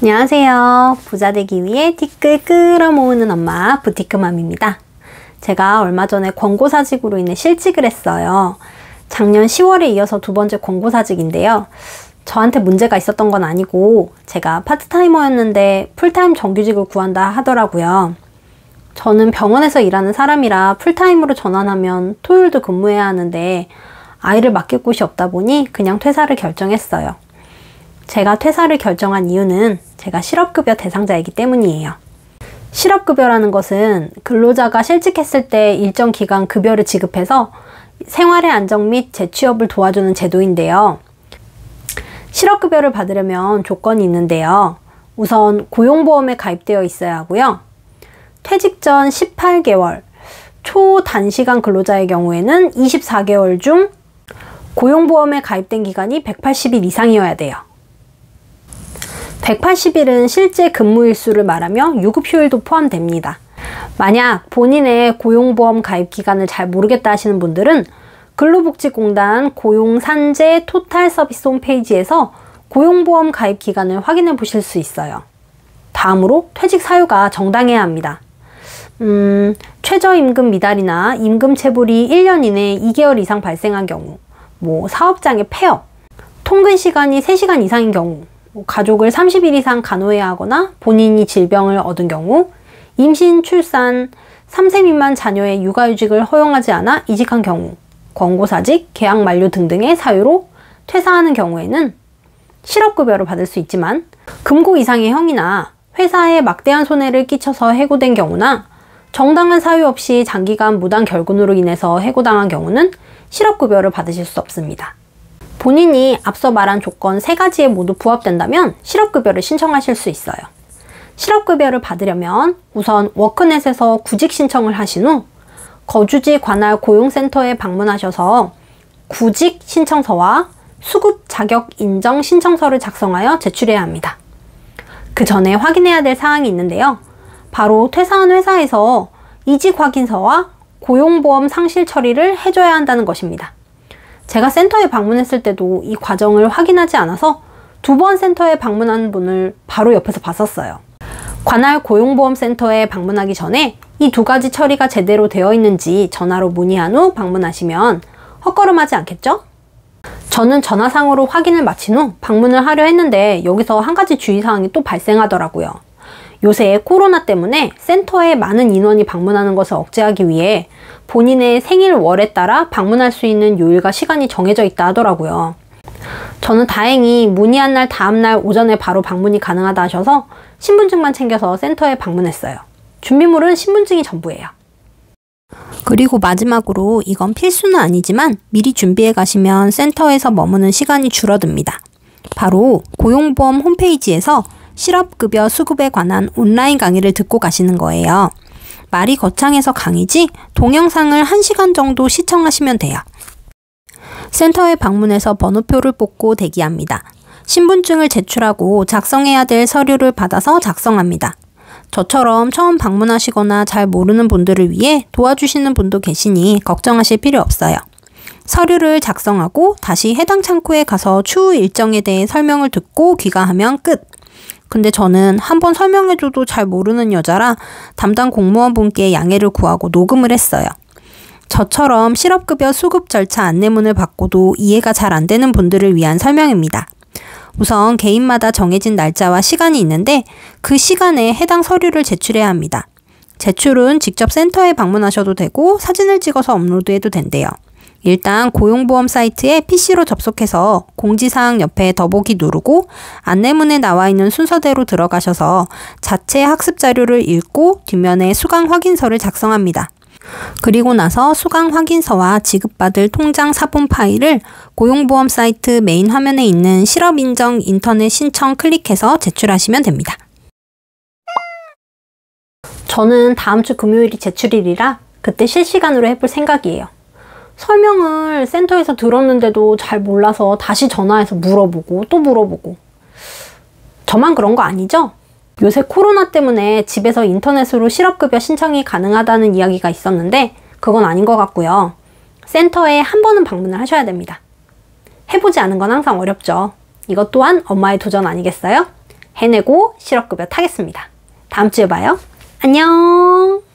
안녕하세요. 부자 되기 위해 티끌 끌어모으는 엄마 부티크맘입니다. 제가 얼마 전에 권고사직으로 인해 실직을 했어요. 작년 10월에 이어서 두 번째 권고사직인데요. 저한테 문제가 있었던 건 아니고 제가 파트타이머였는데 풀타임 정규직을 구한다 하더라고요. 저는 병원에서 일하는 사람이라 풀타임으로 전환하면 토요일도 근무해야 하는데 아이를 맡길 곳이 없다 보니 그냥 퇴사를 결정했어요. 제가 퇴사를 결정한 이유는 제가 실업급여 대상자이기 때문이에요. 실업급여라는 것은 근로자가 실직했을 때 일정 기간 급여를 지급해서 생활의 안정 및 재취업을 도와주는 제도인데요. 실업급여를 받으려면 조건이 있는데요. 우선 고용보험에 가입되어 있어야 하고요. 퇴직 전 18개월, 초단시간 근로자의 경우에는 24개월 중 고용보험에 가입된 기간이 180일 이상이어야 돼요. 180일은 실제 근무일수를 말하며 유급휴일도 포함됩니다. 만약 본인의 고용보험 가입 기간을 잘 모르겠다 하시는 분들은 근로복지공단 고용산재 토탈 서비스 홈페이지에서 고용보험 가입 기간을 확인해 보실 수 있어요. 다음으로 퇴직 사유가 정당해야 합니다. 최저임금 미달이나 임금 체불이 1년 이내에 2개월 이상 발생한 경우, 사업장의 폐업, 통근 시간이 3시간 이상인 경우, 가족을 30일 이상 간호해야 하거나 본인이 질병을 얻은 경우, 임신, 출산, 3세 미만 자녀의 육아휴직을 허용하지 않아 이직한 경우, 권고사직, 계약 만료 등등의 사유로 퇴사하는 경우에는 실업급여를 받을 수 있지만 금고 이상의 형이나 회사에 막대한 손해를 끼쳐서 해고된 경우나 정당한 사유 없이 장기간 무단 결근으로 인해서 해고당한 경우는 실업급여를 받으실 수 없습니다. 본인이 앞서 말한 조건 3가지에 모두 부합된다면 실업급여를 신청하실 수 있어요. 실업급여를 받으려면 우선 워크넷에서 구직 신청을 하신 후 거주지 관할 고용센터에 방문하셔서 구직 신청서와 수급 자격 인정 신청서를 작성하여 제출해야 합니다. 그 전에 확인해야 될 사항이 있는데요. 바로 퇴사한 회사에서 이직 확인서와 고용보험 상실 처리를 해줘야 한다는 것입니다. 제가 센터에 방문했을 때도 이 과정을 확인하지 않아서 2번 센터에 방문한 분을 바로 옆에서 봤었어요. 관할 고용보험센터에 방문하기 전에 이 2가지 처리가 제대로 되어 있는지 전화로 문의한 후 방문하시면 헛걸음하지 않겠죠? 저는 전화상으로 확인을 마친 후 방문을 하려 했는데 여기서 한 가지 주의사항이 또 발생하더라고요. 요새 코로나 때문에 센터에 많은 인원이 방문하는 것을 억제하기 위해 본인의 생일 월에 따라 방문할 수 있는 요일과 시간이 정해져 있다 하더라고요. 저는 다행히 문의한 날 다음날 오전에 바로 방문이 가능하다 하셔서 신분증만 챙겨서 센터에 방문했어요. 준비물은 신분증이 전부예요. 그리고 마지막으로 이건 필수는 아니지만 미리 준비해 가시면 센터에서 머무는 시간이 줄어듭니다. 바로 고용보험 홈페이지에서 실업급여 수급에 관한 온라인 강의를 듣고 가시는 거예요. 말이 거창해서 강의지 동영상을 1시간 정도 시청하시면 돼요. 센터에 방문해서 번호표를 뽑고 대기합니다. 신분증을 제출하고 작성해야 될 서류를 받아서 작성합니다. 저처럼 처음 방문하시거나 잘 모르는 분들을 위해 도와주시는 분도 계시니 걱정하실 필요 없어요. 서류를 작성하고 다시 해당 창구에 가서 추후 일정에 대해 설명을 듣고 귀가하면 끝! 근데 저는 한번 설명해줘도 잘 모르는 여자라 담당 공무원분께 양해를 구하고 녹음을 했어요. 저처럼 실업급여 수급 절차 안내문을 받고도 이해가 잘 안 되는 분들을 위한 설명입니다. 우선 개인마다 정해진 날짜와 시간이 있는데 그 시간에 해당 서류를 제출해야 합니다. 제출은 직접 센터에 방문하셔도 되고 사진을 찍어서 업로드해도 된대요. 일단 고용보험 사이트에 PC로 접속해서 공지사항 옆에 더보기 누르고 안내문에 나와 있는 순서대로 들어가셔서 자체 학습 자료를 읽고 뒷면에 수강 확인서를 작성합니다. 그리고 나서 수강 확인서와 지급받을 통장 사본 파일을 고용보험 사이트 메인 화면에 있는 실업인정 인터넷 신청 클릭해서 제출하시면 됩니다. 저는 다음 주 금요일이 제출일이라 그때 실시간으로 해볼 생각이에요. 설명을 센터에서 들었는데도 잘 몰라서 다시 전화해서 물어보고 또 물어보고. 저만 그런 거 아니죠? 요새 코로나 때문에 집에서 인터넷으로 실업급여 신청이 가능하다는 이야기가 있었는데 그건 아닌 것 같고요. 센터에 한 번은 방문을 하셔야 됩니다. 해보지 않은 건 항상 어렵죠. 이것 또한 엄마의 도전 아니겠어요? 해내고 실업급여 타겠습니다. 다음 주에 봐요. 안녕.